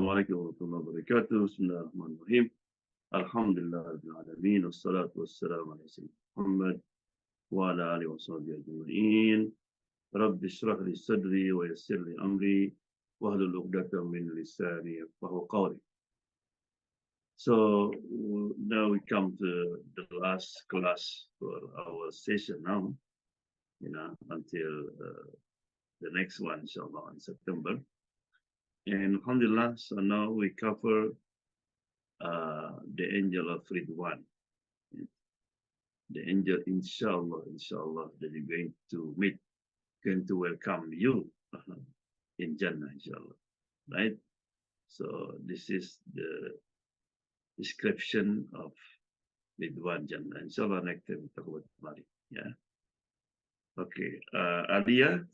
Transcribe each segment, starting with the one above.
عليكم ورحمة الله وبركاته. بسم الله الرحمن الرحيم. الحمد لله رب العالمين والصلاة والسلام على سيدنا محمد وعلى آله وصحبه أجمعين. رب اشرح لي صدري ويسر لي أمري واحلل عقدة من لساني يفقهوا قولي. So now we come to the last class for our session now, until the next one, inshallah, in September. And alhamdulillah, so now we cover the angel of Ridwan. The angel, inshallah, that you're going to meet, going to welcome you in Jannah, inshallah, right? So this is the description of Ridwan Jannah. Inshallah, next time we talk about Malik, yeah? Okay, Alia?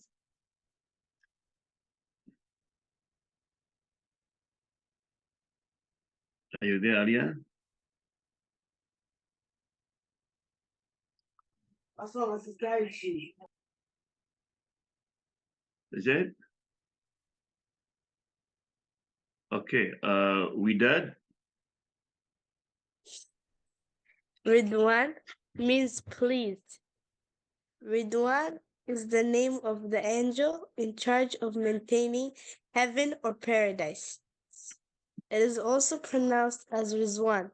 Are you there, Alia? As long as it's guaranteed. Is it? Okay, Widad? Ridwan means pleased. Ridwan is the name of the angel in charge of maintaining heaven or paradise. It is also pronounced as Rizwan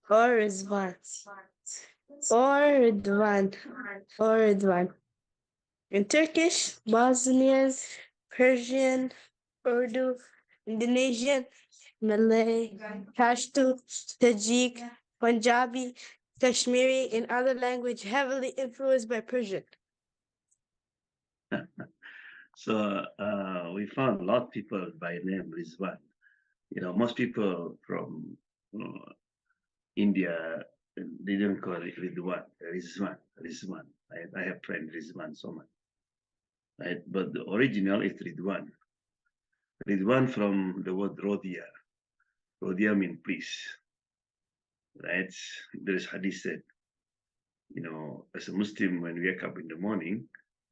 or Rizwan or Ridwan or Ridwan. In Turkish, Bosnian, Persian, Urdu, Indonesian, Malay, Pashto, Tajik, Punjabi, Kashmiri, and other language heavily influenced by Persian. So we found a lot of people by name Rizwan. Most people from India, they don't call it Ridwan, Rizwan. I have friend Rizwan so much, right? But the original is Ridwan. Ridwan from the word Rodia. Rodia means peace, right? There is hadith said, as a Muslim, when we wake up in the morning,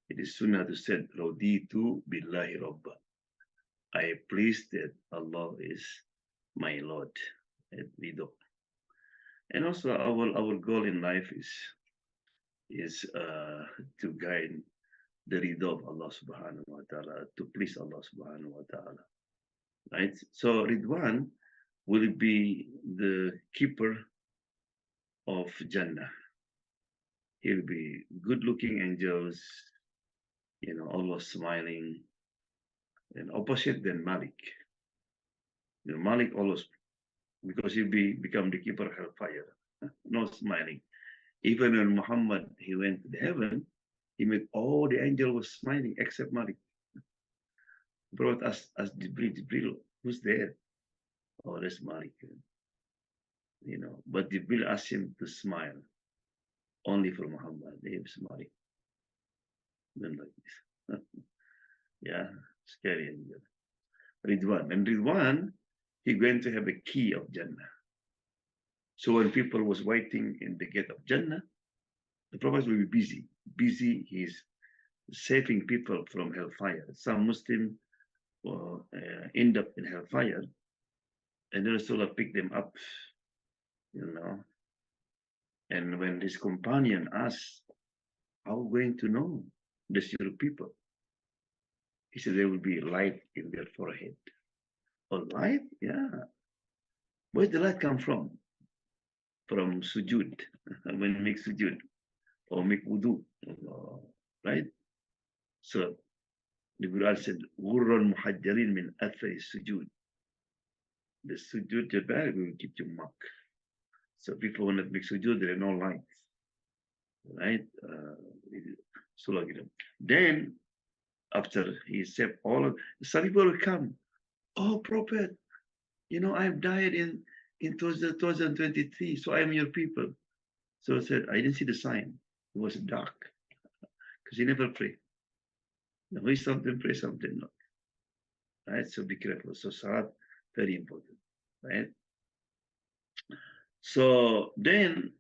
it is sunnah to say, Roditu billahi rabba. I am pleased that Allah is my Lord, Rido. And also our goal in life is to guide the Rido of Allah subhanahu wa ta'ala, to please Allah subhanahu wa ta'ala. Right? So Ridwan will be the keeper of Jannah. He'll be good-looking angels, always smiling, and opposite than Malik. Malik always, because he'll become the keeper of Hellfire, no smiling. Even when Muhammad, he went to the heaven, he made all the angels was smiling except Malik. Brought us as Jibril, who's there? Oh, that's Malik. But Jibril asked him to smile only for Muhammad. They were smiling. Then like this. Yeah, scary angel. Ridwan. And Ridwan, he's going to have a key of Jannah. So when people was waiting in the gate of Jannah, the Prophet will be busy. He's saving people from hellfire. Some Muslim end up in hellfire, and then Rasulullah pick them up, And when this companion asked, how are we going to know this your people? He said, there will be light in their forehead. Oh, light? Yeah. Where did the light come from? From sujud, when you make sujud, or make wudu, right? So the Quran said, Ghurran muhajjalin min athari sujud. The sujud jabal will keep you mark. So people when they make sujud, there are no lights, right? Then after he said all of, some people will come. Oh, Prophet, I've died in 2023, so I am your people. So I said, I didn't see the sign. It was dark because he never prayed. Now he something pray, something not. Right? So be careful. So salat, very important, right? So then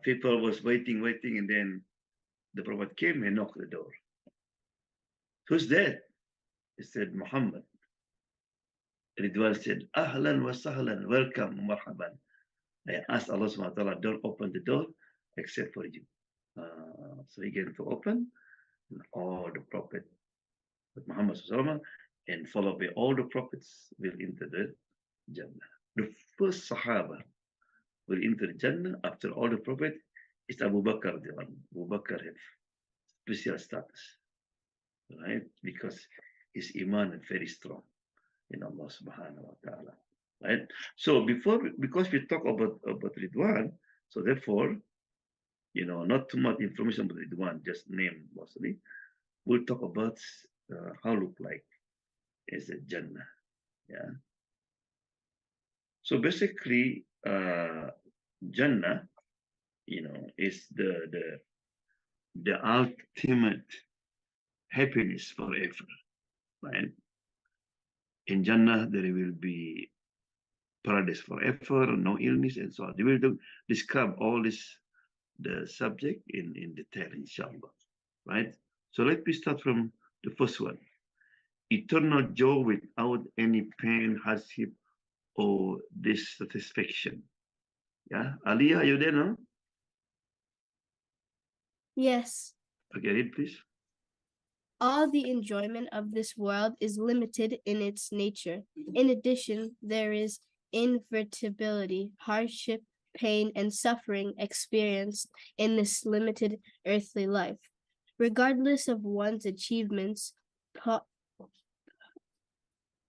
people was waiting, and then the Prophet came and knocked the door. Who's that? He said, Muhammad. Ridwan said, Ahlan wa sahlan, welcome, marhaban. I asked Allah subhanahu wa ta'ala, don't open the door except for you. So he came to open, and all the Prophet Muhammad and followed by all the prophets will enter the Jannah. The first Sahaba will enter Jannah after all the Prophet is Abu Bakr. Abu Bakr have special status, right? Because his iman is very strong in Allah subhanahu wa ta'ala. Right? So because we talk about Ridwan, so therefore, not too much information about Ridwan, just name mostly. We'll talk about how look like as a Jannah. Yeah. So basically, Jannah, is the ultimate happiness forever, right? In Jannah, there will be paradise forever, no illness, and so on. They will describe all this, the subject in detail, inshallah, right? So let me start from the first one. Eternal joy without any pain, hardship, or dissatisfaction. Yeah, Aliyah, are you there now? Yes. Okay, read please. All the enjoyment of this world is limited in its nature. In addition, there is invertibility, hardship, pain, and suffering experienced in this limited earthly life. Regardless of one's achievements,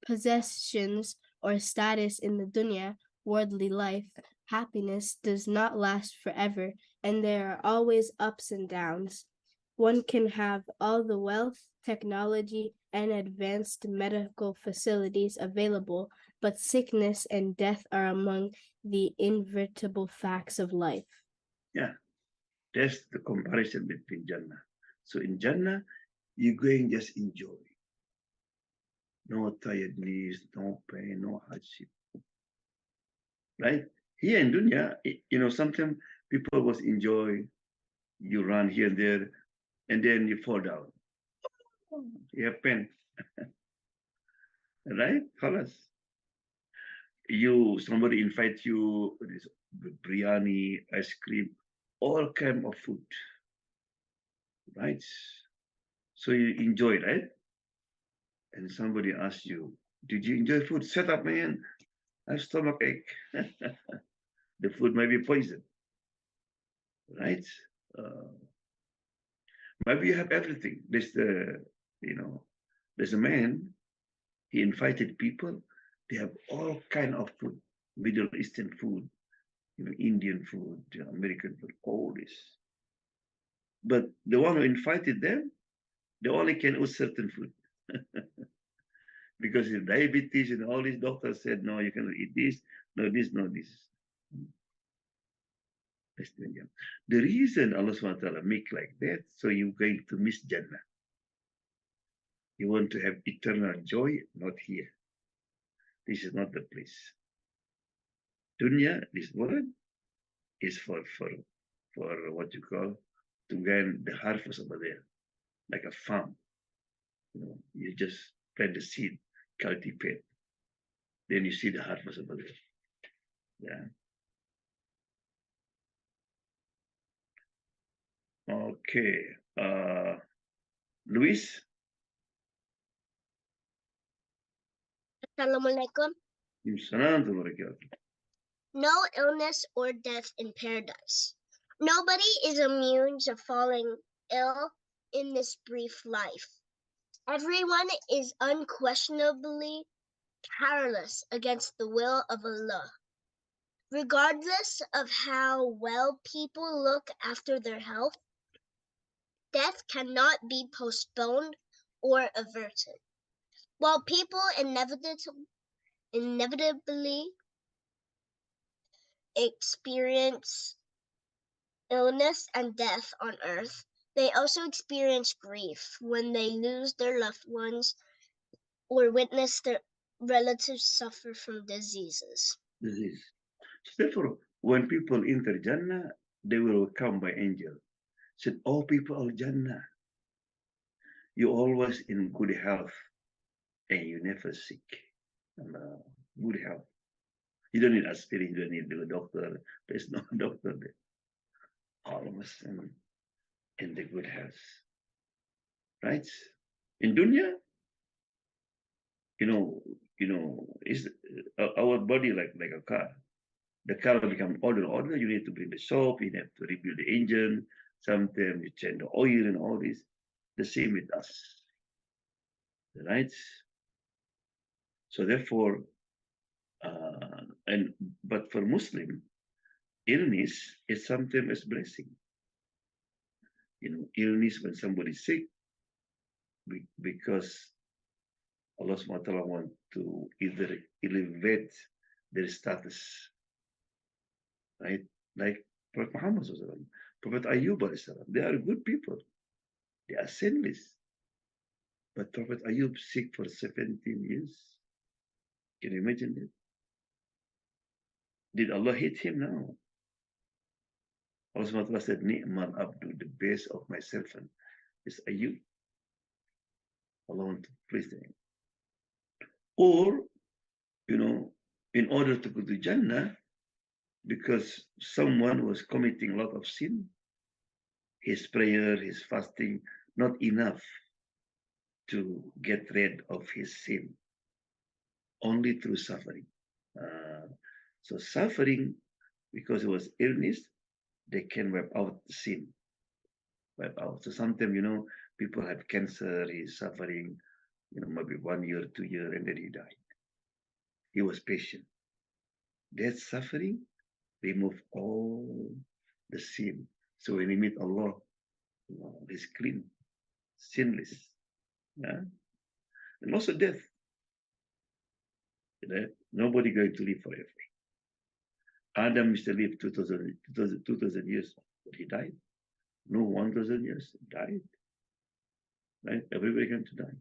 possessions, or status in the dunya, worldly life, happiness does not last forever, and there are always ups and downs. One can have all the wealth, technology, and advanced medical facilities available, but sickness and death are among the inevitable facts of life. Yeah, that's the comparison between Jannah. So in Jannah, you're going just enjoy. No tiredness, no pain, no hardship. Right? Here in dunya, sometimes people was enjoy, you run here and there, and then you fall down. You have pain. Right? Khalas. Somebody invite you this biryani, ice cream, all kind of food. Right? So you enjoy, right? And somebody asks you, did you enjoy food? Shut up, man. I have stomach ache. The food might be poison. Right? Uh, maybe you have everything. There's a man, he invited people, they have all kind of food, Middle Eastern food, Indian food, American food, all this. But the one who invited them, they only can eat certain food. Because the diabetes and all these doctors said, no, you cannot eat this, no this, no this. The reason Allah SWT make like that, so you're going to miss Jannah. You want to have eternal joy, not here. This is not the place. Dunya, this world, is for what you call to gain the harvest over there, like a farm. You just plant the seed, cultivate, then you see the harvest over there. Yeah. Okay. Luis. Assalamualaikum. Assalamualaikum. No illness or death in paradise. Nobody is immune to falling ill in this brief life. Everyone is unquestionably powerless against the will of Allah. Regardless of how well people look after their health, death cannot be postponed or averted. While people inevitably experience illness and death on earth, they also experience grief when they lose their loved ones or witness their relatives suffer from diseases. Disease. So therefore, when people enter Jannah, they will come by angel. Said, "Oh, people of Jannah, you always in good health, and you never sick." and good health. You don't need aspirin, you don't need the doctor. There's no doctor there. All of us in the good health. Right? In dunya, is our body like a car. The car will become older and older. You need to bring the shop, you have to rebuild the engine, sometimes you change the oil and all this. The same with us. Right? So therefore, but for Muslim, illness is sometimes a blessing. Illness when somebody's sick, because Allah SWT want to either elevate their status, right? Like Prophet Muhammad, Prophet Ayub, they are good people. They are sinless. But Prophet Ayub sick for 17 years. Can you imagine that? Did Allah hate him? No. Allah SWT said, Ni'mal Abdu, the best of my servant is Ayub. Allah want to praise him. Or, in order to go to Jannah, because someone was committing a lot of sin, his prayer, his fasting, not enough to get rid of his sin, only through suffering. So suffering, because it was illness, they can wipe out the sin. Wipe out. So sometimes, people have cancer, he's suffering, maybe 1 year, 2 years, and then he died. He was patient. That suffering remove all the sin. So when he meet Allah, he's clean, sinless. Yeah? And also death. Nobody going to live forever. Adam used to live 2,000 years, but he died. No, 1,000 years, died. Right? Everybody going to die.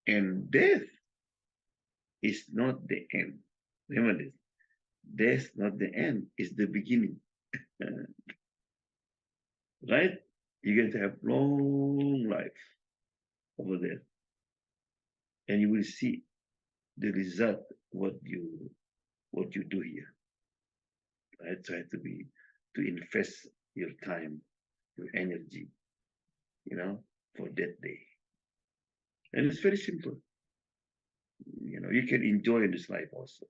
And death is not the end. Remember this. Death not the end, it's the beginning. Right? You're going to have long life over there. And you will see the result, what you do here. Right? Try to invest your time, your energy, for that day. And it's very simple. You can enjoy in this life also.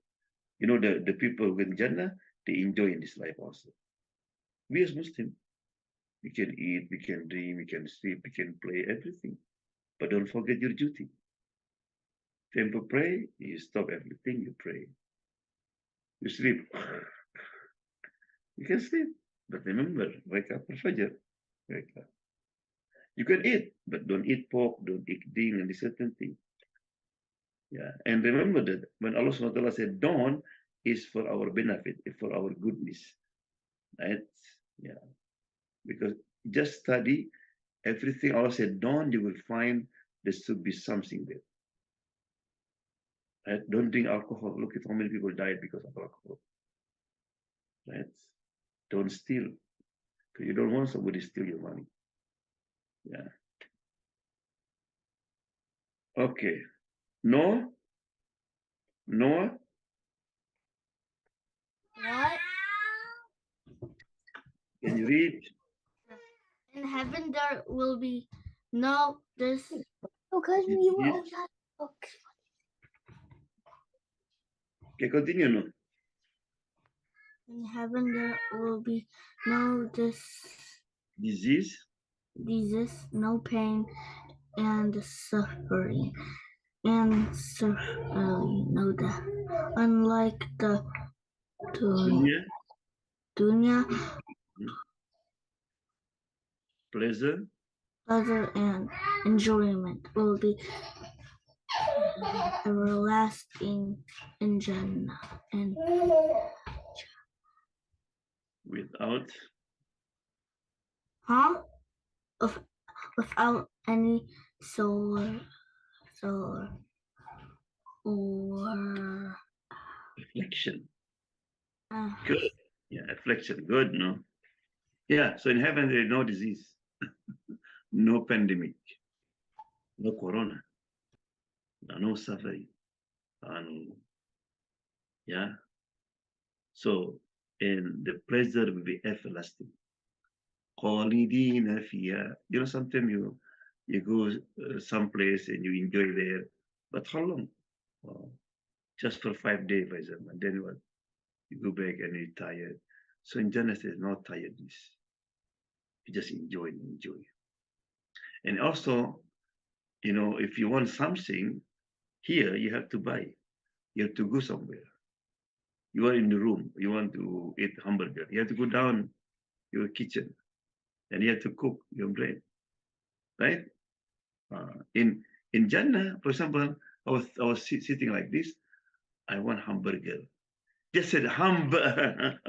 The people with Jannah, they enjoy in this life also. We as Muslims, we can eat, we can drink, we can sleep, we can play, everything. But don't forget your duty. Time to pray, you stop everything, you pray. You sleep. You can sleep, but remember, wake up for Fajr. Wake up. You can eat, but don't eat pork, don't eat ding, and certain thing. Yeah, and remember that when Allah SWT said dawn is for our benefit, for our goodness, right? Yeah, because just study everything Allah said dawn, you will find there should be something there. Right? Don't drink alcohol. Look at how many people died because of alcohol. Right? Don't steal, because you don't want somebody to steal your money. Yeah. Okay. Noah. What? Can you read? In heaven there will be no this. Okay, continue. No. In heaven there will be no Disease. disease, no pain, and suffering, and certainly no death. Unlike the dunya, Pleasure. pleasure and enjoyment will be everlasting in Jannah. And Without. without any solar or Affliction. Good. Yeah, affliction. Good, no? Yeah, so in heaven there is no disease, no pandemic, no corona, no suffering, And yeah, so and the pleasure will be everlasting. Khalidina fiha. You know, sometimes you go someplace and you enjoy there, but how long? Oh, just for 5 days, for example. And then what? You go back and you're tired. So in Jannah, there's no tiredness. You just enjoy and enjoy. And also, you know, if you want something here, you have to buy. You have to go somewhere. You are in the room. You want to eat hamburger. You have to go down your kitchen and you have to cook your bread, right? In Jannah, for example, I was sitting like this. I want hamburger. Just said hamburger.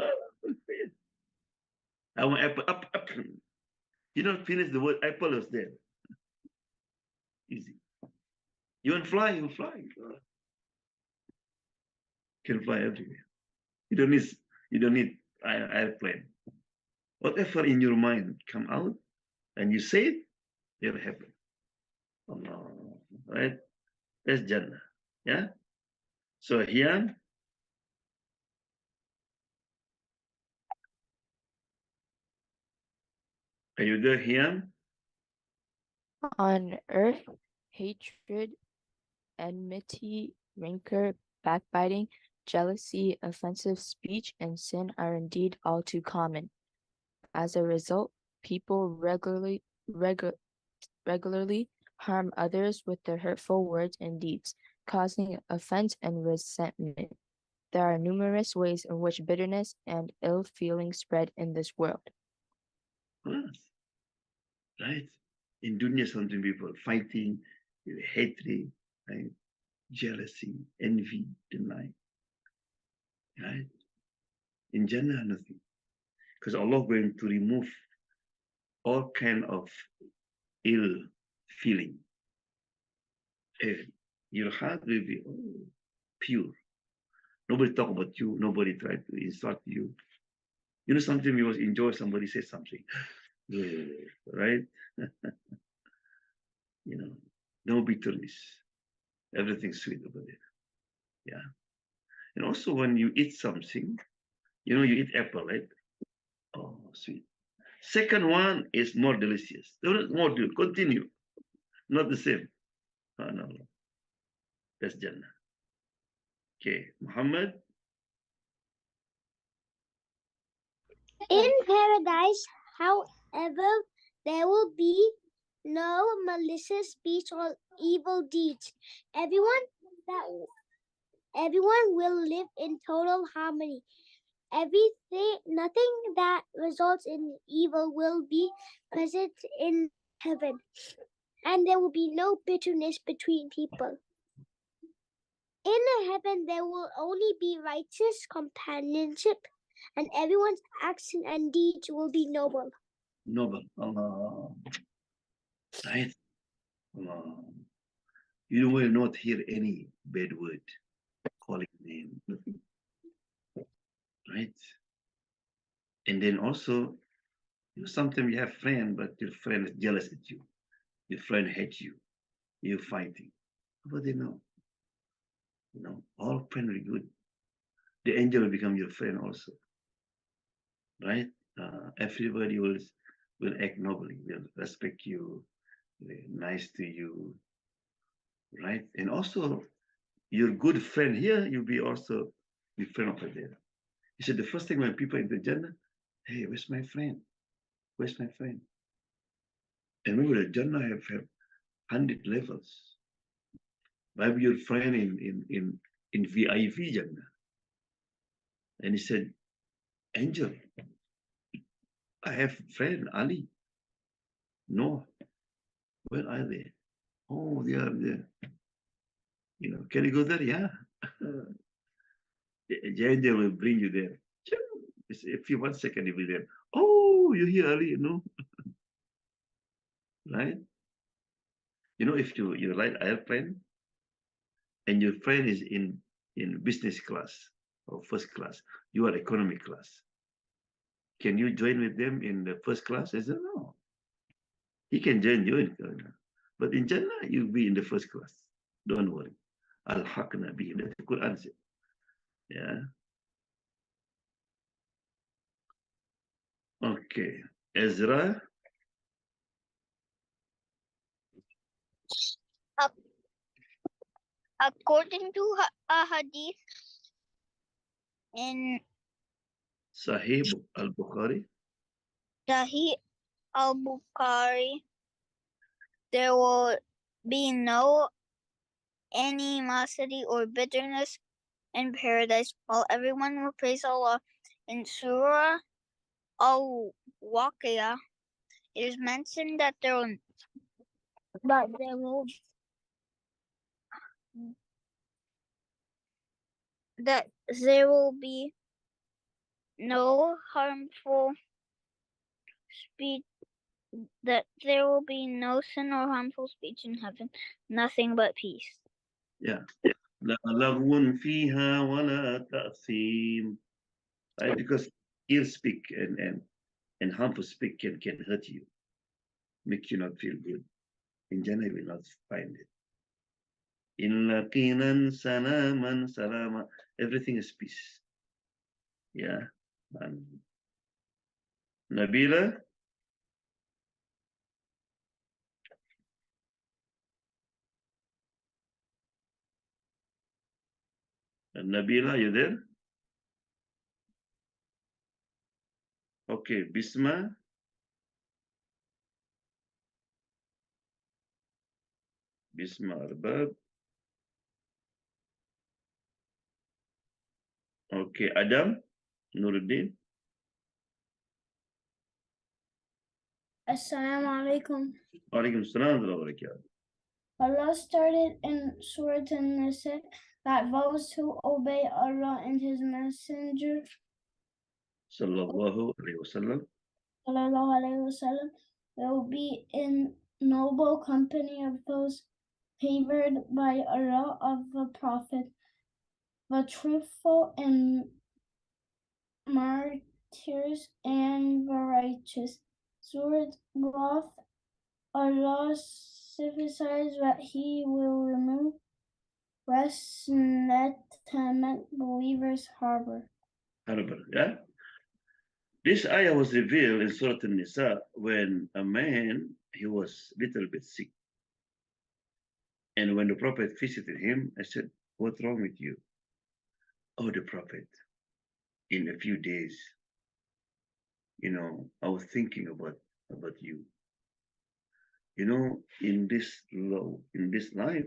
I want apple. Up. You don't finish the word apple was there. Easy. You want fly? You fly. You can fly everywhere. You don't need. You don't need airplane. Whatever in your mind come out and you say it, it'll happen. Allah, right? That's Jannah. Yeah. So here, are you there here? On earth, hatred, enmity, rancor, backbiting, jealousy, offensive speech, and sin are indeed all too common. As a result, people regularly harm others with their hurtful words and deeds, causing offense and resentment. There are numerous ways in which bitterness and ill feeling spread in this world. Yes. Right? In dunya, something people fighting, hatred, right? Jealousy, envy, deny. Right? In Jannah, nothing. Because Allah going to remove all kind of ill feeling. Your heart will be pure. Nobody talk about you. Nobody try to insult you. You know, sometimes you must enjoy somebody say something, right? You know, no bitterness. Everything's sweet over there. Yeah. And also when you eat something, you know, you eat apple, right? Oh, sweet. Second one is more delicious. More, continue. Not the same. Oh, no. That's Jannah. Okay, Muhammad. In paradise, however, there will be no malicious speech or evil deeds. Everyone will live in total harmony. Nothing that results in evil will be present in heaven, and there will be no bitterness between people. In heaven, there will only be righteous companionship, and everyone's action and deeds will be noble. Noble. Allah. Right? Allah. You will not hear any bad word, calling name, nothing. Right? And then also, you know, sometimes you have friend, but your friend is jealous at you. Your friend hates you. You're fighting. But they know. You know, all friends are good. The angel will become your friend also. Right? Everybody will act nobly, will respect you, nice to you, right? And also, your good friend here, you'll be also your friend over there. He said the first thing when people enter Jannah, hey, where's my friend? Where's my friend? And remember, the Jannah have 100 levels. Maybe your friend in VIP Jannah. And he said, Angel, I have friend Ali. No, where are they? Oh, they are there. You know, can you go there? Yeah. The angel will bring you there. If you 1 second, you'll be there. Oh, you're here, Ali, you know. Right? You know, if you ride airplane and your friend is in business class or first class, you are economy class. Can you join with them in the first class? I said, no. He can join you in Jannah. But in Jannah, you'll be in the first class. Don't worry. Al-haqna bihi. That's the Quran said. Yeah. Okay. Ezra. According to a hadith in Sahih al-Bukhari. Sahih al-Bukhari, there will be no animosity or bitterness in paradise, while everyone will praise Allah. In Surah Al-Waqi'ah, it is mentioned that there will be no harmful speech, that there will be no sin or harmful speech in heaven, nothing but peace. Yeah. لا لغو فيها ولا تأثيم. Right? Because ill speak and harmful speak can hurt you, make you not feel good. In Jannah, you will not find it. In laqinan salaman salama, everything is peace. Yeah. And Nabila. Nabila, you there? Okay, Bisma. Bisma Arbab. Okay, Adam. Nuruddin. Assalamu alaikum. Alaikum salam wa barakatuh. Allah started in Surah An-Nisa that those who obey Allah and His Messenger Sallallahu alayhi wasallam. Will be in noble company of those favored by Allah of the Prophet, the truthful and martyrs and the righteous. Surah Ghaf, Allah signifies that He will remove resentment believers harbor. Yeah. This ayah was revealed in Surah An-Nisa when a man, he was a little bit sick. And when the Prophet visited him, I said, what's wrong with you? Oh, the Prophet, in a few days, I was thinking about you. In this life,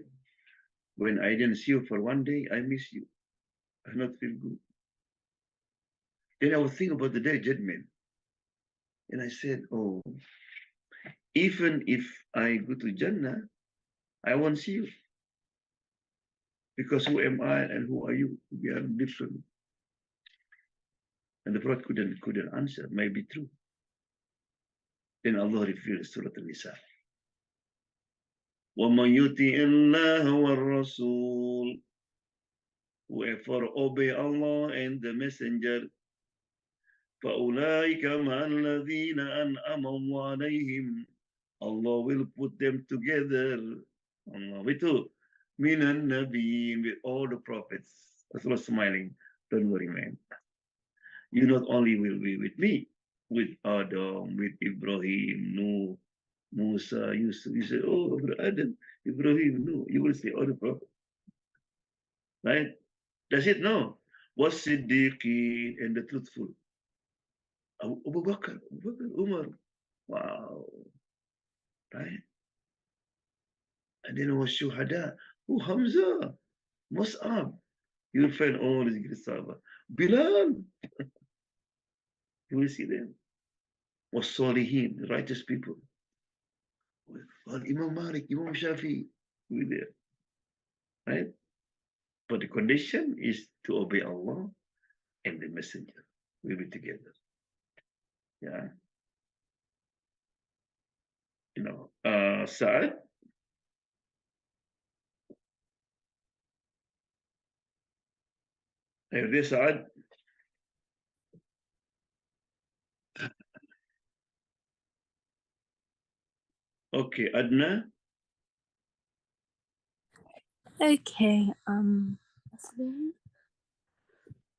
when I didn't see you for one day, I miss you. I not feel good. Then I was thinking about the day of judgment. And I said, oh, even if I go to Jannah, I won't see you. Because who am I and who are you? We are different. And the Prophet couldn't answer. Maybe true. Then Allah revealed Surah An-Nisa. وَمَنْ يُطِعِ اللَّهَ وَالرَّسُولَ. Whoever obey Allah and the Messenger, فَأُولَٰئِكَ مَعَ الَّذِينَ أَنْعَمَ اللَّهُ عَلَيْهِمْ. Allah will put them together. Allah, with who? Minan Nabiyin, with all the prophets. Rasulullah smiling. Don't worry, man. You not only will be with me, with Adam, with Ibrahim, Nuh, Musa, Yusuf. You say, oh, Adam, Ibrahim, Nuh. You will say all the prophets. Right? Does it? No. Was Siddiqi and the truthful. Abu Bakr, Umar. Wow. Right? And then was Shuhada. Oh, Hamza, Mus'ab. You will find all these great Sahaba. Bilal. You will see them. Was Salihin, the righteous people. Well, Imam Malik, Imam Shafi, you will there. Right? But the condition is to obey Allah and the Messenger. We'll be together. Yeah. Sa'ad. Are you there, Sa'ad? Okay, Adna. Okay.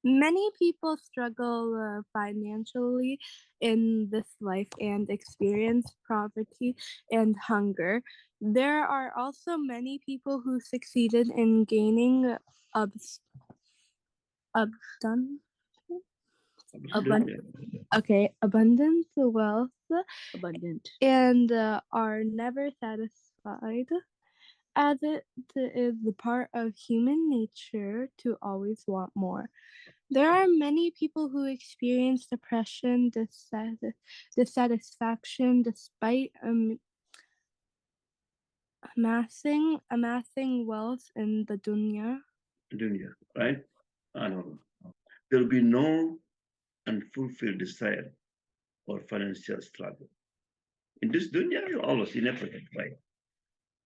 Many people struggle financially in this life and experience poverty and hunger. There are also many people who succeeded in gaining abs- abundant, abundant wealth Abundant. and are never satisfied, as it is the part of human nature to always want more. There are many people who experience depression, dissatisfaction despite amassing wealth in the dunya. Dunya, right? I don't know. There will be no unfulfilled desire or financial struggle. In this dunya, you never get by.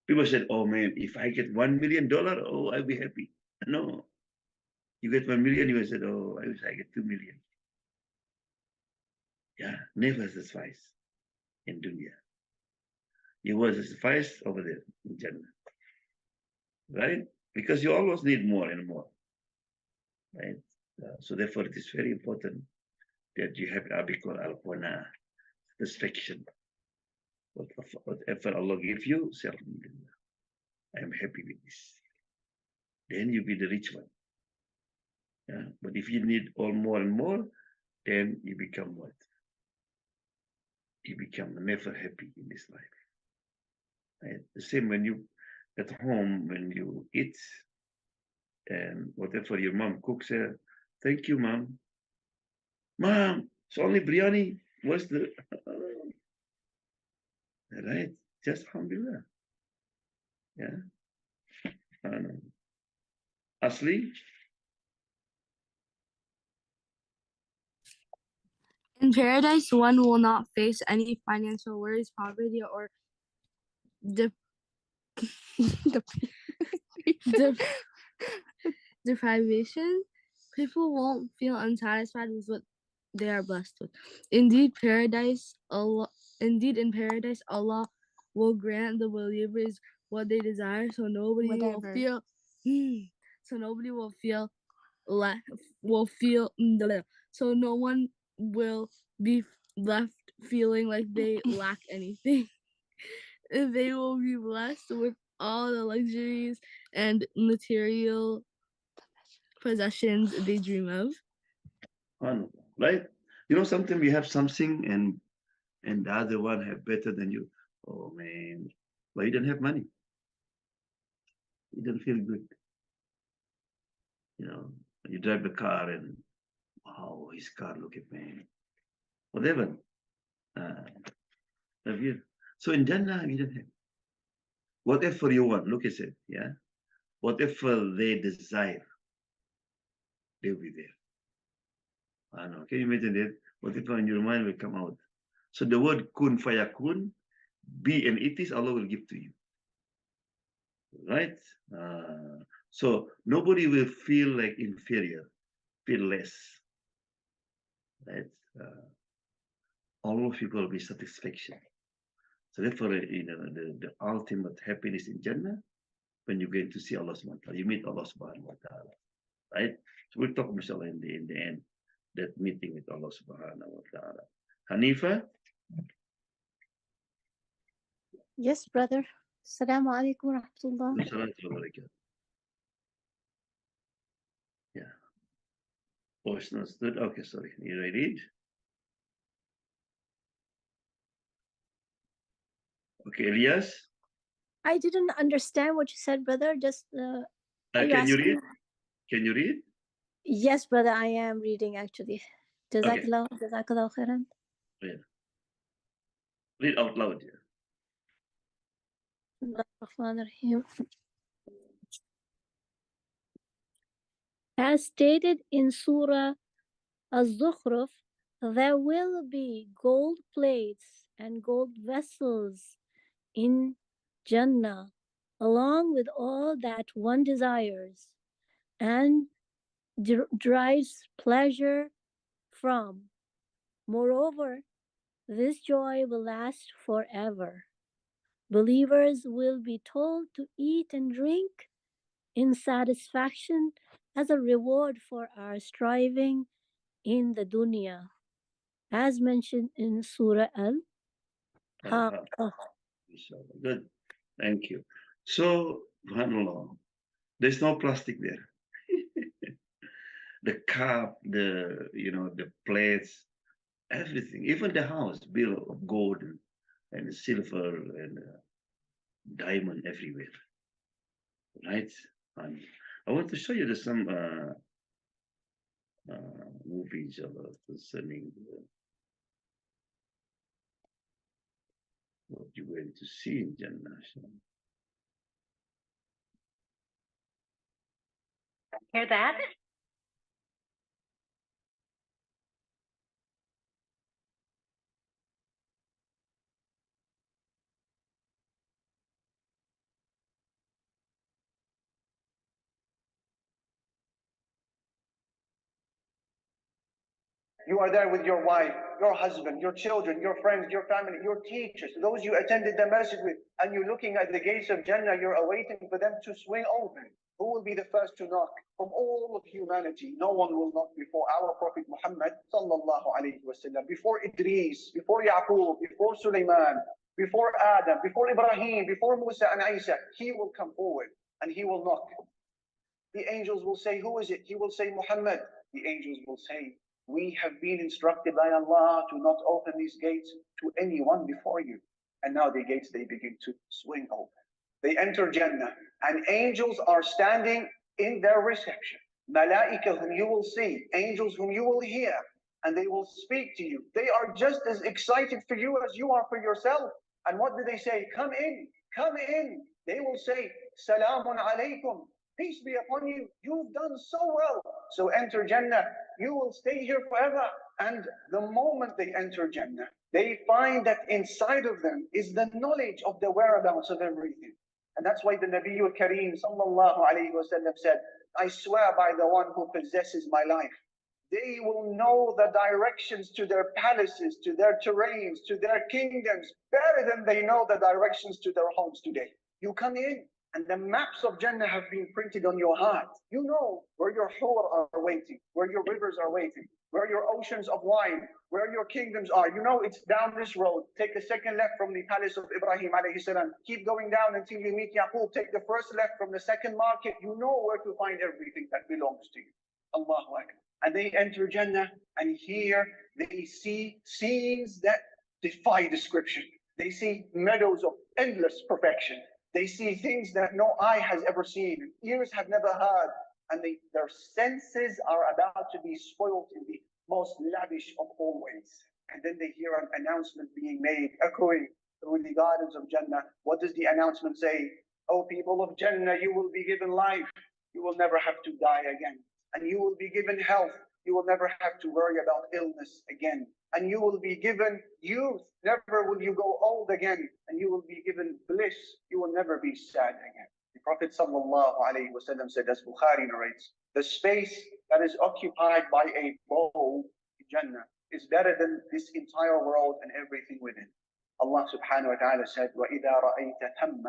People said, oh man, if I get $1 million, oh, I'll be happy. No. You get 1 million, you said, oh, I wish I get 2 million. Yeah, never suffice in dunya. You will suffice over there in Jannah. Right? Because you always need more and more. Right? So therefore, it is very important that you have Arabic called al-qana, satisfaction. Whatever Allah gives you, say alhamdulillah. I am happy with this. Then you be the rich one. Yeah? But if you need all more and more, then you become what? You become never happy in this life. Right? The same when you at home, when you eat and whatever your mom cooks, thank you, mom. Mom, it's only biryani. What's the right? Just alhamdulillah. Yeah. Asli, In paradise, one will not face any financial worries, poverty, or de- deprivation. People won't feel unsatisfied with what they are blessed with. Indeed, in paradise, Allah will grant the believers what they desire, so nobody will feel. So nobody will feel so no one will be left feeling like they lack anything. They will be blessed with all the luxuries and material possessions they dream of. right? You know, sometimes you have something and the other one have better than you. Oh man, but you don't have money. You don't feel good. You know, you drive the car and wow, his car, look at me. Whatever. Have you? So in Jannah, you don't have. Whatever you want, look at it, yeah? Whatever they desire, they'll be there. I know. Can you imagine that? Whatever in your mind will come out. So the word kun fayakun, be and it is, Allah will give to you. Right? So nobody will feel like inferior, feel less. Right? All of people will be satisfaction. So therefore, the ultimate happiness in Jannah, when you get to see Allah subhanahu wa ta'ala, you meet Allah subhanahu wa ta'ala. Right? So we'll talk, inshallah, in the end, that meeting with Allah subhanahu wa ta'ala. Hanifa? Yes, brother. Assalamu alaikum wa rahmatullah. Yeah. Voice not stood. Okay, sorry. You ready? Okay, Elias? I didn't understand what you said, brother. Just Can you read? Can you read? Yes, brother, I am reading actually. Jazakallah khairan. Yeah. Read out loud. Yeah. As stated in Surah Az-Zukhruf, there will be gold plates and gold vessels in Jannah, along with all that one desires and derives pleasure from. Moreover, this joy will last forever. Believers will be told to eat and drink in satisfaction as a reward for our striving in the dunya, as mentioned in Surah Al-Haqqah. Inshallah. Good. Thank you. So, subhanallah, there's no plastic there. The cup, the plates, everything, even the house built of gold and silver and diamond everywhere, right? And I want to show you some movies about concerning what you're going to see in Jannah. Hear that? You are there with your wife, your husband, your children, your friends, your family, your teachers, those you attended the masjid with, and you're looking at the gates of Jannah, you're awaiting for them to swing open. Who will be the first to knock? From all of humanity, no one will knock before our Prophet Muhammad sallallahu alaihi wasallam, before Idris, before Yaqub, before Sulaiman, before Adam, before Ibrahim, before Musa and Isa. He will come forward and he will knock. The angels will say, who is it? He will say, Muhammad. The angels will say, we have been instructed by Allah to not open these gates to anyone before you. And now the gates, they begin to swing open. They enter Jannah, and angels are standing in their reception. Malaika whom you will see, angels whom you will hear, and they will speak to you. They are just as excited for you as you are for yourself. And what do they say? Come in, come in. They will say, Salamun alaykum. Peace be upon you. You've done so well. So enter Jannah. You will stay here forever. And the moment they enter Jannah, they find that inside of them is the knowledge of the whereabouts of everything. And that's why the Nabiyul Kareem sallallahu alayhi wa sallam said, I swear by the one who possesses my life, they will know the directions to their palaces, to their terrains, to their kingdoms, better than they know the directions to their homes today. You come in, and the maps of Jannah have been printed on your heart. You know where your hur are waiting, where your rivers are waiting, where your oceans of wine, where your kingdoms are. You know it's down this road. Take a second left from the palace of Ibrahim alayhi salam. Keep going down until you meet Yaqub. Take the first left from the second market. You know where to find everything that belongs to you. Allahu Akbar. And they enter Jannah, and here they see scenes that defy description. They see meadows of endless perfection. They see things that no eye has ever seen, ears have never heard, and their senses are about to be spoiled in the most lavish of all ways. And then they hear an announcement being made, echoing through the gardens of Jannah. What does the announcement say? O people of Jannah, you will be given life. You will never have to die again. And you will be given health. You will never have to worry about illness again. And you will be given youth. Never will you go old again. And you will be given bliss. You will never be sad again. The Prophet ﷺ said, as Bukhari narrates, the space that is occupied by a bowl in Jannah is better than this entire world and everything within. Allah subhanahu wa ta'ala said, وَإِذَا رَأَيْتَ ثَمَّ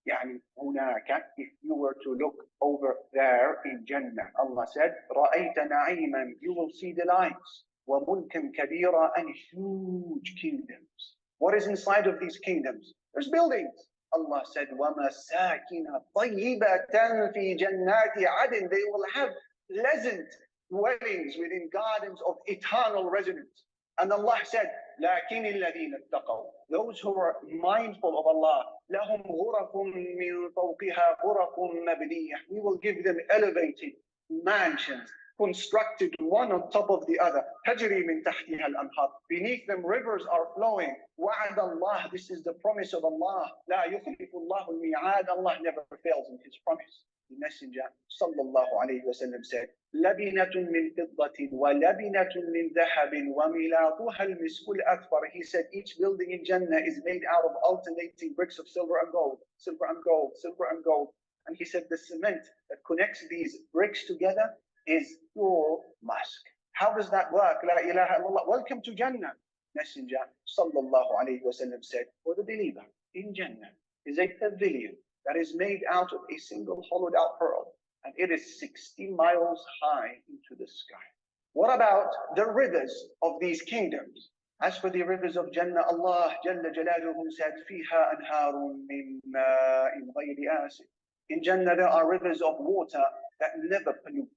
يعني هناك, if you were to look over there in Jannah, Allah said, رَأَيْتَ نَعِيمًا, you will see delights, وَمُلْكًا كَبِيرًا, and huge kingdoms. What is inside of these kingdoms? There's buildings. Allah said, وَمَسَاكِنَ طَيِّبَةً فِي جَنَّاتِ عَدْنٍ, they will have pleasant dwellings within gardens of eternal residence. And Allah said, لكن الذين اتقوا, those who are mindful of Allah, لهم غرف من فوقها غرف مبنية, we will give them elevated mansions, constructed one on top of the other. تجري من تحتها الأنهار, beneath them rivers are flowing. وعد الله, this is the promise of Allah. لا يخلف الله الميعاد, Allah never fails in His promise. The Messenger sallallahu alayhi wa sallam said, لبنة من فضة ولبنة من ذهب وملاطها المسك الأكبر. He said each building in Jannah is made out of alternating bricks of silver and gold, silver and gold, silver and gold. And he said the cement that connects these bricks together is pure musk. How does that work? La ilaha illallah. Welcome to Jannah. Messenger sallallahu alayhi wa sallam said, for the believer in Jannah is a pavilion that is made out of a single hollowed out pearl. and it is 60 miles high into the sky. What about the rivers of these kingdoms? As for the rivers of Jannah, Allah Jalla Jalaluhu said, فِيهَا أَنْهَارٌ مِّن مَاءٍ غَيْرِ آسِنٍ. In Jannah there are rivers of water that never pollute.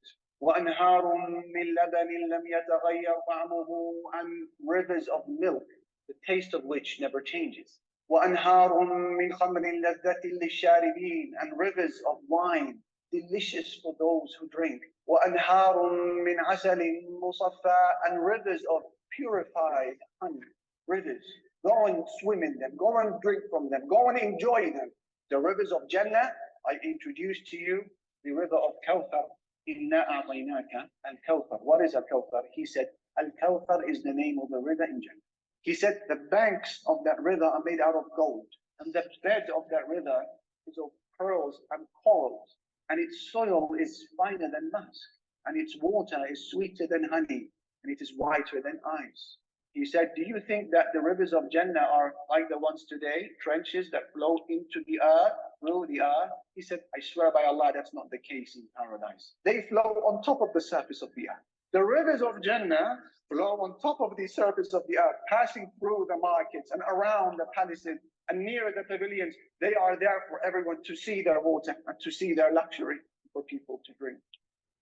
وَأَنْهَارٌ مِّن لَبَنٍ لَمْ يَتَغَيَّرْ طَعْمُهُ, and rivers of milk, the taste of which never changes. وَأَنْهَارٌ مِّن خَمْرٍ لَذَّةٍ لِلشَّارِبِينَ, and rivers of wine, delicious for those who drink. وَأَنْهَارٌ مِّنْ عَسَلٍ مُصَفَّى, and rivers of purified honey. Rivers. Go and swim in them. Go and drink from them. Go and enjoy them. The rivers of Jannah, I introduced to you the river of Kawthar. Inna a'tainaka al-Kawthar. What is al-Kawthar? He said, al-Kawthar is the name of the river in Jannah. He said the banks of that river are made out of gold, and the bed of that river is of pearls and corals, and its soil is finer than musk, and its water is sweeter than honey, and it is whiter than ice. He said, do you think that the rivers of Jannah are like the ones today, trenches that flow into the earth, through the earth? He said, I swear by Allah, that's not the case in paradise. They flow on top of the surface of the earth. The rivers of Jannah flow on top of the surface of the earth, passing through the markets and around the palaces and near the pavilions. They are there for everyone to see their water and to see their luxury, for people to drink.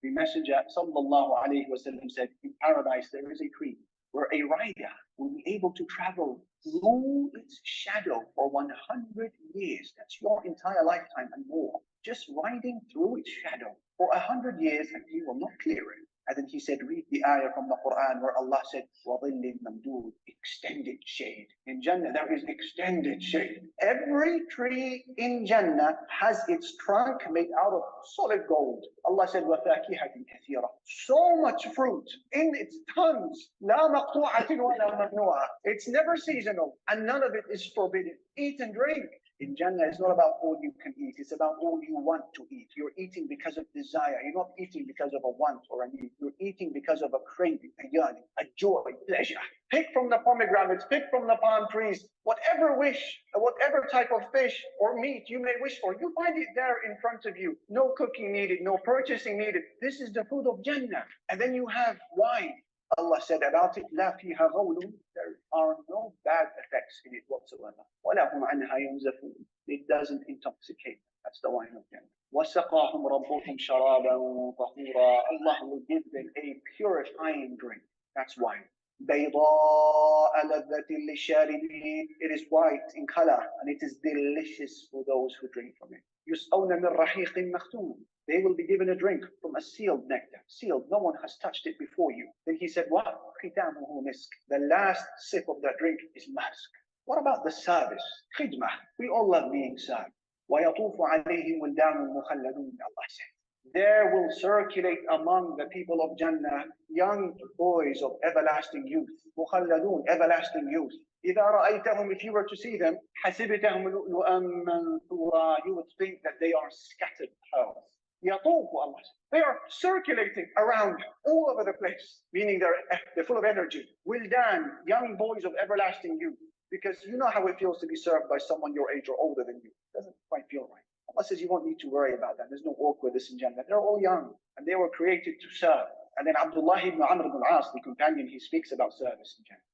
The Messenger sallallahu alaihi wasallam said, in paradise there is a tree where a rider will be able to travel through its shadow for 100 years. That's your entire lifetime and more. Just riding through its shadow for 100 years, and he will not clear it. And then he said, read the ayah from the Quran where Allah said, وَظِلٍّ مَمْدُودٍ, extended shade. In Jannah, there is extended shade. Every tree in Jannah has its trunk made out of solid gold. Allah said, وَفَاكِهَةٍ كَثِيرًا. So much fruit in its tons. لَا مَقْطُوعَةٍ وَلَا مَمْنُوعَةٍ. It's never seasonal, and none of it is forbidden. Eat and drink. In Jannah, it's not about all you can eat. It's about all you want to eat. You're eating because of desire. You're not eating because of a want or a need. You're eating because of a craving, a yearning, a joy, pleasure. Pick from the pomegranates, pick from the palm trees, whatever wish, whatever type of fish or meat you may wish for, you find it there in front of you. No cooking needed, no purchasing needed. This is the food of Jannah. And then you have wine. Allah said about it, لا فيها غول, there are no bad effects in it whatsoever. ولا هم عنها ينزفون. It doesn't intoxicate. That's the wine of Jannah. وسقاهم ربهم شرابا طهورا. Allah will give them a purifying drink. That's wine. بيضاء لذة للشاربين. It is white in color and it is delicious for those who drink from it. يسقون من رحيق مختوم. They will be given a drink from a sealed nectar. Sealed, no one has touched it before you. Then he said, what? ختامه مسك. The last sip of that drink is musk. What about the service? خدمة. We all love being served. ويطوف عليهم ولدان مخلدون. Allah said, there will circulate among the people of Jannah young boys of everlasting youth. مخلدون, everlasting youth. إذا رأيتهم, if you were to see them, حسبتهم لؤلؤا منثورا, you would think that they are scattered pearls. يطوف, Allah said. They are circulating around all over the place, meaning they're full of energy. Wildan, young boys of everlasting youth. Because you know how it feels to be served by someone your age or older than you. It doesn't quite feel right. Allah says you won't need to worry about that. There's no awkwardness in Jannah. They're all young and they were created to serve. And then Abdullah ibn Amr ibn al-As, the companion, he speaks about service in Jannah.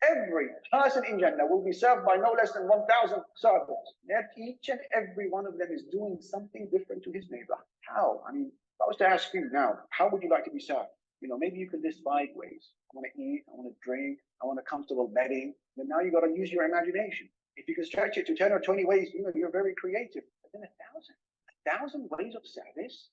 Every person in Jannah will be served by no less than 1,000 servants. Yet each and every one of them is doing something different to his neighbor. How? I mean, if I was to ask you now, how would you like to be served? You know, maybe you could list 5 ways. I want to eat, I want to drink, I want a comfortable bedding. But now you got to use your imagination. If you can stretch it to 10 or 20 ways, you know, you're very creative. But then 1,000 ways of service?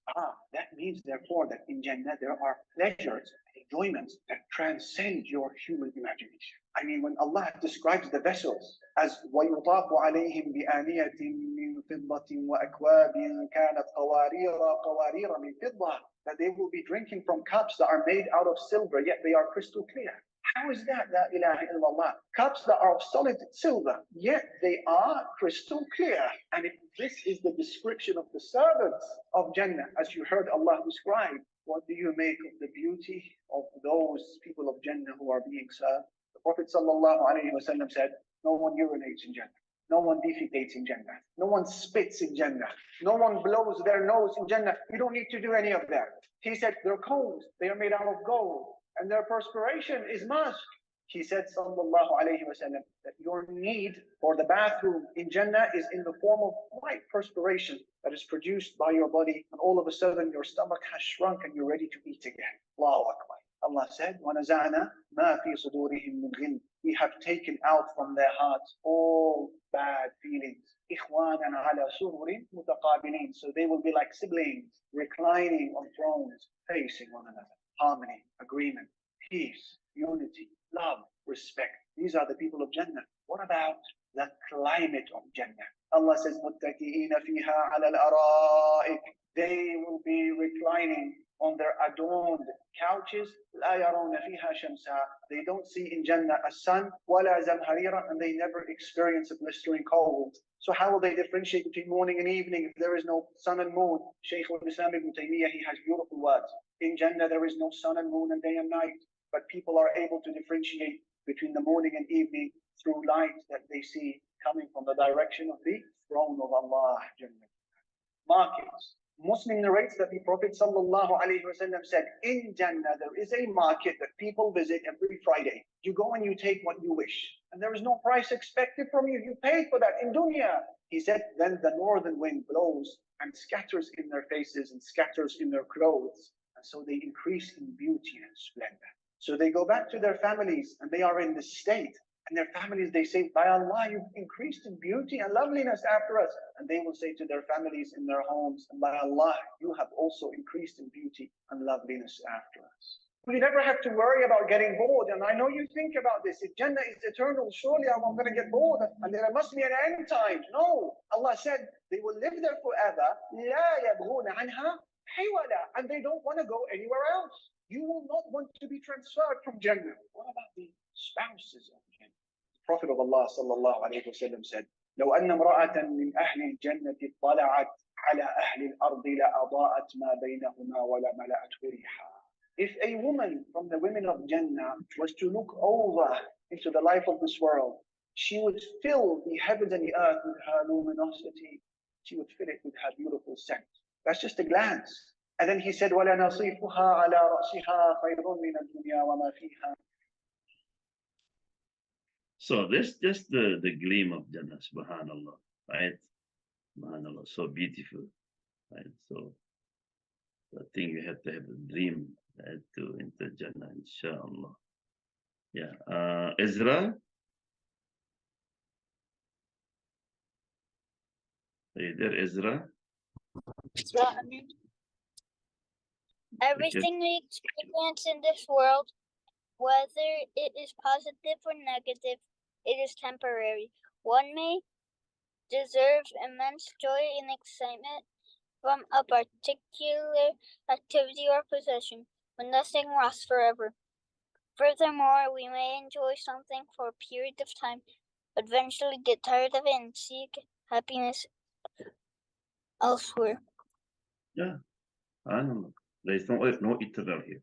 That means therefore that in Jannah there are pleasures, enjoyments that transcend your human imagination. I mean, when Allah describes the vessels as وَيُطَافُ عَلَيْهِمْ بِآنِيَةٍ مِّن فِضَّةٍ وَأَكْوَابٍ كَانَتْ قَوَارِيرَ مِن فِضَّةٍ, that they will be drinking from cups that are made out of silver, yet they are crystal clear. How is that? La ilaha illallah. Cups that are of solid silver, yet they are crystal clear. And if this is the description of the servants of Jannah, as you heard Allah describe, what do you make of the beauty of those people of Jannah who are being served? The Prophet sallallahu alaihi wasallam said, no one urinates in Jannah. No one defecates in Jannah. No one spits in Jannah. No one blows their nose in Jannah. You don't need to do any of that. He said, their combs, they are made out of gold, and their perspiration is musk. He said, sallallahu alayhi wasallam, that your need for the bathroom in Jannah is in the form of white perspiration that is produced by your body, and all of a sudden your stomach has shrunk and you're ready to eat again. Allahu Akbar. Allah said, وَنَزَعْنَا مَا فِي صُدُورِهِم مِّنْ غِلٍّ. We have taken out from their hearts all bad feelings. إِخْوَانًا عَلَى سُرُرٍ مُتَقَابِلِينَ. So they will be like siblings, reclining on thrones, facing one another. Harmony, agreement, peace, unity, love, respect. These are the people of Jannah. What about the climate of Jannah? Allah says, مُتَّكِئِينَ فِيهَا عَلَى الْأَرَائِكِ. They will be reclining on their adorned couches. لا يرون فيها شمسا. They don't see in Jannah a sun, ولا زمهريرا, and they never experience a blistering cold. So how will they differentiate between morning and evening if there is no sun and moon? Shaykh al-Islam ibn Taymiyyah, he has beautiful words. In Jannah there is no sun and moon and day and night, but people are able to differentiate between the morning and evening through light that they see coming from the direction of the throne of Allah. Markets. Muslim narrates that the Prophet ﷺ said, in Jannah there is a market that people visit every Friday. You go and you take what you wish, and there is no price expected from you. You paid for that in dunya. He said, then the northern wind blows and scatters in their faces and scatters in their clothes, and so they increase in beauty and splendor. So they go back to their families and they are in this state. And their families, they say, by Allah, you've increased in beauty and loveliness after us. And they will say to their families in their homes, and by Allah, you have also increased in beauty and loveliness after us. We never have to worry about getting bored. And I know you think about this. If Jannah is eternal, surely I'm not going to get bored. And there must be an end time. No. Allah said, they will live there forever. لا يبغون عنها حولا. And they don't want to go anywhere else. You will not want to be transferred from Jannah. What about the spouses of Jannah? The Prophet of Allah sallallahu alayhi wa sallam said, لو أن امرأة من أهل الجنة اطلعت على أهل الأرض لأضاءت ما بينهما ولا ملأته ريحا. If a woman from the women of Jannah was to look over into the life of this world, she would fill the heavens and the earth with her luminosity. She would fill it with her beautiful scent. That's just a glance. And then he said, وَلَنَصِيفُهَا عَلَى رَأْسِهَا خَيْرٌ مِنَ الدُّنْيَا وَمَا فِيهَا. So this just the gleam of Jannah, subhanallah, right? Subhanallah, so beautiful, right? So I think you have to have a dream, right, to enter Jannah, inshallah. Yeah, Ezra? Are you there, Ezra? Everything we experience in this world, whether it is positive or negative, it is temporary. One may deserve immense joy and excitement from a particular activity or possession, but nothing lasts forever. Furthermore, we may enjoy something for a period of time, but eventually get tired of it and seek happiness elsewhere. Yeah, I don't know. There is no eternal here.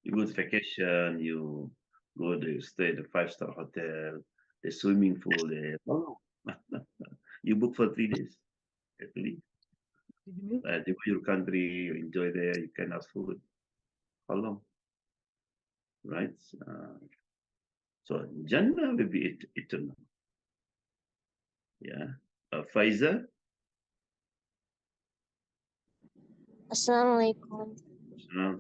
You go to vacation, you go to stay at a 5-star hotel, the swimming pool there. Oh, you book for 3 days. You have to leave. You go to your country, you enjoy there, you can have food. How long? Right? So Jannah will be eternal. Yeah. Faiza? Assalamu alaikum.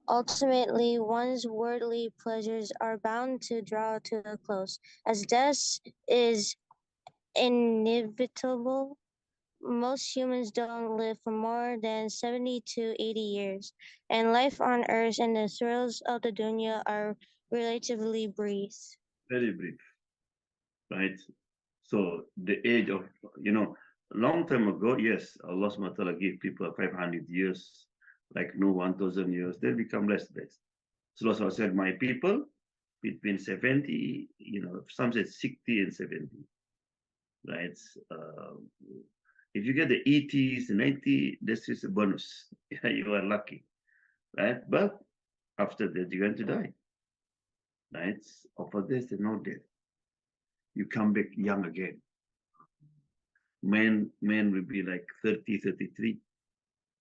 Ultimately, one's worldly pleasures are bound to draw to a close. As death is inevitable, most humans don't live for more than 70 to 80 years, and life on earth and the thrills of the dunya are relatively brief. Very brief, right? So the age of, a long time ago, yes, Allah subhanahu wa ta'ala gave people 500 years, like no 1,000 years, they become less. So Allah said, my people, between 70, some said 60 and 70, right? If you get the 80s, 90, this is a bonus. You are lucky, right? But after that, you're going to die, right? After this, there's no death. you come back young again. Men will be like 30, 33,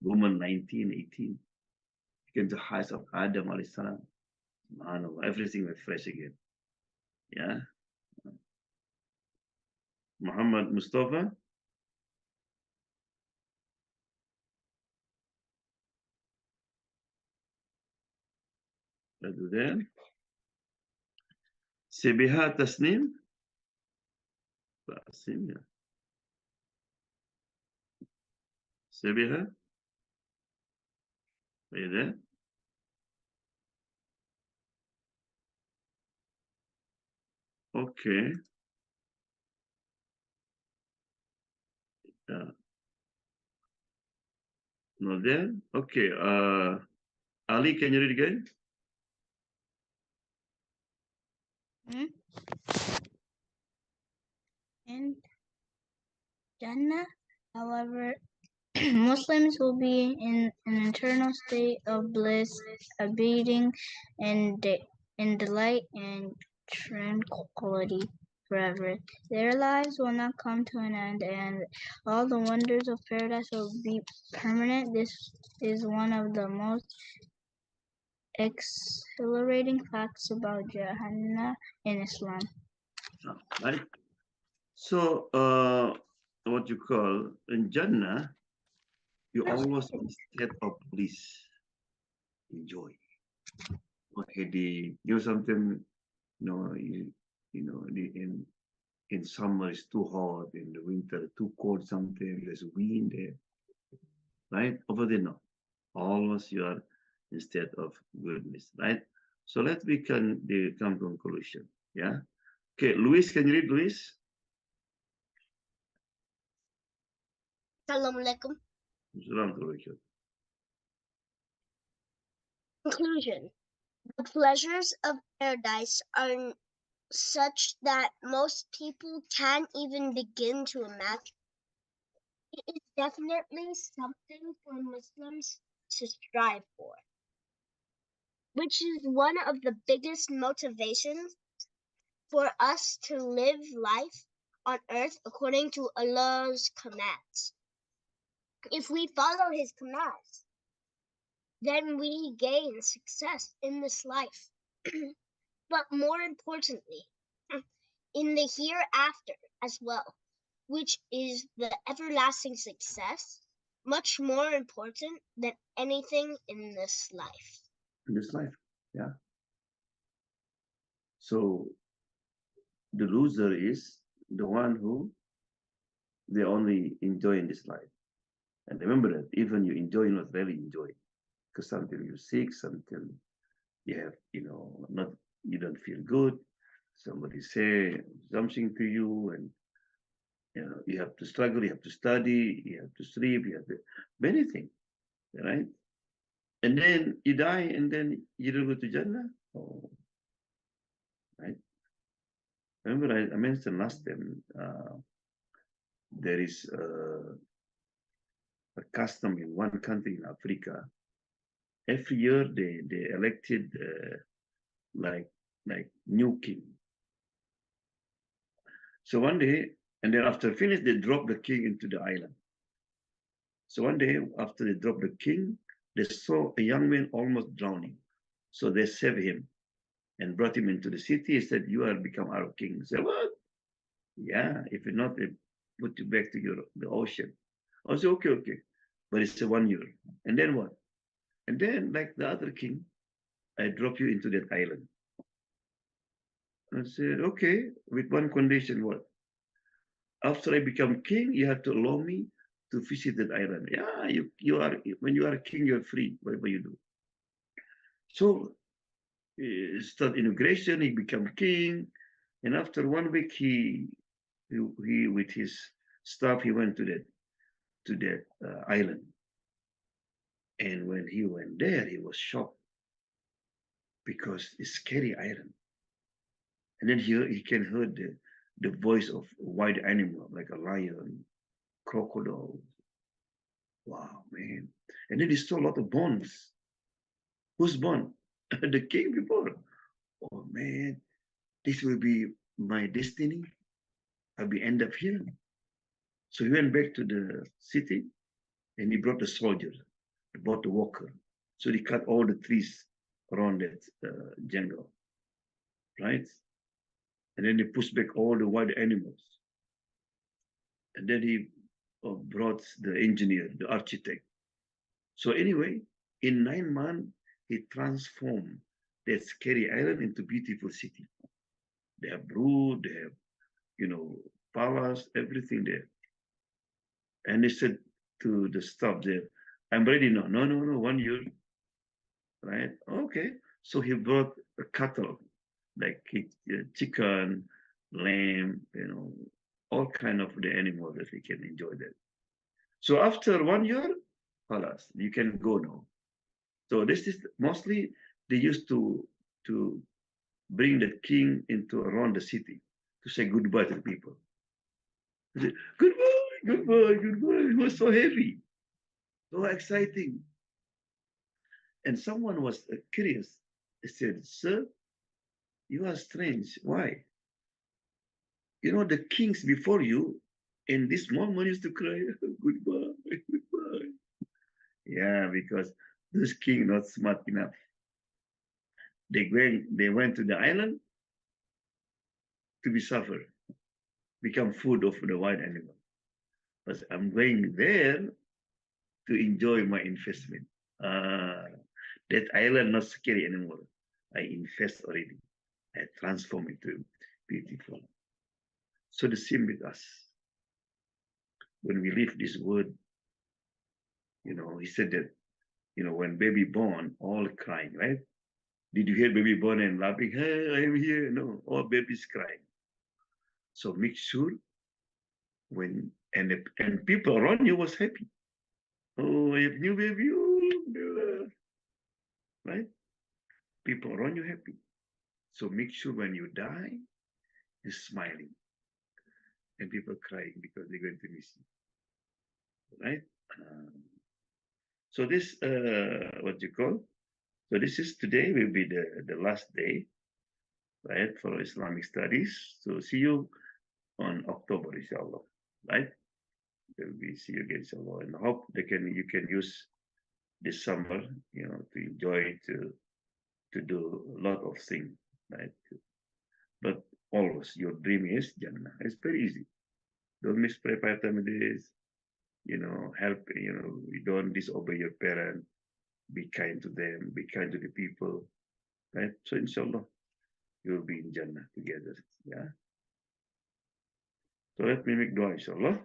woman 19, 18. Became the height of Adam alayhi salam. Everything was fresh again. Yeah. Muhammad Mustafa. Do that. Sebiha Tasnim. Tasnim, yeah. Sebiha. Are you there? Okay. Not there? Okay. Ali, can you read again? In Jannah, however, Muslims will be in an eternal state of bliss, abiding in delight and tranquility forever. Their lives will not come to an end, and all the wonders of paradise will be permanent. This is one of the most exhilarating facts about Jannah in Islam. Right. So, what you call in Jannah, you always in state of bliss, enjoy. Okay, something, in summer it's too hot, in the winter too cold, something, there's wind there, right? Over there, no. Always you are in state of goodness, right? So let's come to conclusion, yeah? Okay, Luis, can you read, Luis? Assalamualaikum. Conclusion. The pleasures of paradise are such that most people can't even begin to imagine. It is definitely something for Muslims to strive for, which is one of the biggest motivations for us to live life on earth according to Allah's commands. If we follow His commands, then we gain success in this life. But more importantly, in the hereafter as well, which is the everlasting success, much more important than anything in this life. In this life, yeah. So the loser is the one who they only enjoy in this life. And remember that even you enjoy, you not really enjoy, because sometimes you're sick, sometimes you have, you don't feel good. Somebody say something to you, and you have to struggle, you have to study, you have to sleep, you have to many things, right? And then you die, and then you don't go to Jannah. Oh, right? Remember, I mentioned last time there is a custom in one country in Africa. Every year they elected like new king. So one day, and then after finish, they drop the king into the island. So one day after they drop the king, they saw a young man almost drowning. So they saved him and brought him into the city. He said, "You are become our king." He said, "What? Yeah, if you're not, they put you back to the ocean." I said, okay. But it's 1 year. And then what? And then, like the other king, I drop you into that island. I said, okay, with one condition, what? After I become king, you have to allow me to visit that island. Yeah, you are, when you are a king, you're free, whatever you do. So start inauguration, he become king. And after 1 week, he with his staff, he went to that island. And when he went there, he was shocked because it's a scary island. And then he can hear the voice of a wild animal like a lion, crocodile. Wow, man. And then he saw a lot of bones. Who's born? The king before. Oh man, this will be my destiny. we end up here. So he went back to the city and he brought a soldier, he brought a walker. So he cut all the trees around that jungle, right? And then he pushed back all the wild animals. And then he brought the engineer, the architect. So anyway, in 9 months, he transformed that scary island into beautiful city. They have brood, they have, palace, everything there. And he said to the staff there, I'm ready now. No, 1 year. Right? Okay. So he brought a cattle, like chicken, lamb, all kind of the animals that we can enjoy that. So after 1 year, halas, you can go now. So this is mostly they used to bring the king into around the city to say goodbye to the people. Say, goodbye. It was so heavy, so exciting. And someone was curious. They said, sir, you are strange. Why? The kings before you in this moment used to cry, goodbye. Yeah, because those kings not smart enough. They went to the island to be suffered, become food of the wild animal. But I'm going there to enjoy my investment. That island not scary anymore. I invest already. I transform it to beautiful. So the same with us. When we leave this world, he said that, when baby born, all crying, right? Did you hear baby born and laughing? Hey, I am here. No, all babies crying. So make sure and people around you was happy. Oh, I have new baby. Oh, right? People around you happy. So make sure when you die, you're smiling. And people crying because they're going to miss you. Right? So this, what you call? So this is today will be the last day, right, for Islamic studies. So see you on October, inshallah, right? We see you again, inshallah, and hope you can use this summer, to enjoy to do a lot of things, right? But always your dream is Jannah. It's very easy. Don't misspray 5 times a day. Help. You don't disobey your parents. Be kind to them. Be kind to the people, right? So inshallah, you'll be in Jannah together. Yeah. So let me make dua, inshallah.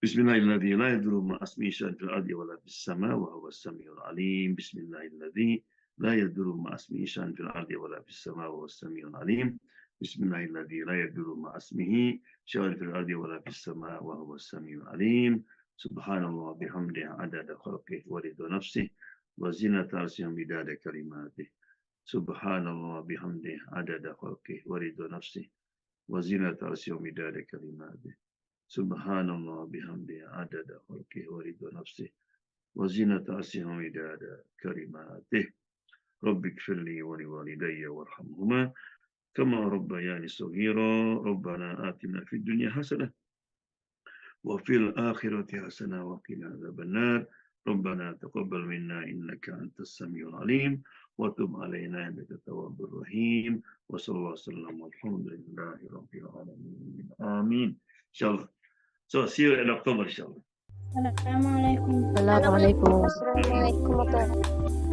Bismillahirrahmanirrahim. La yadurru ma asmihi shay'un fil ardi wa la fis sama wa huwa as-sami'ul alim. Bismillahirrahmanirrahim. La yadurru ma asmihi shay'un fil ardi wa la fis sama wa huwa as-sami'ul alim. Bismillahirrahmanirrahim. La yadurru ma asmihi shay'un fil ardi wa la fis sama wa huwa as-sami'ul alim. Subhanallah bihamdihi adada khalqihi wa ridha nafsihi wa zinata arshihi midada kalimatihi. Subhanallah bihamdihi adada khalqihi wa ridha nafsihi wa zinata arshihi midada kalimatihi. Subhanallah bihamdihi adada khalqihi wa ridha nafsihi wa zinata arshihi midada kalimatihi. Rabbi ighfirli wa liwalidayya warhamhuma kama rabbayani saghira. Rabbana atina fid dunya hasanah وفي الآخرة حسنة وقنا عذاب النار. ربنا تقبل منا إنك أنت السميع العليم وتب علينا إنك التواب الرحيم وصلى الله وسلم والحمد لله رب العالمين. آمين. Inshallah. So see you in October, inshallah. Assalamualaikum. Assalamualaikum. Assalamualaikum warahmatullahi wabarakatuh.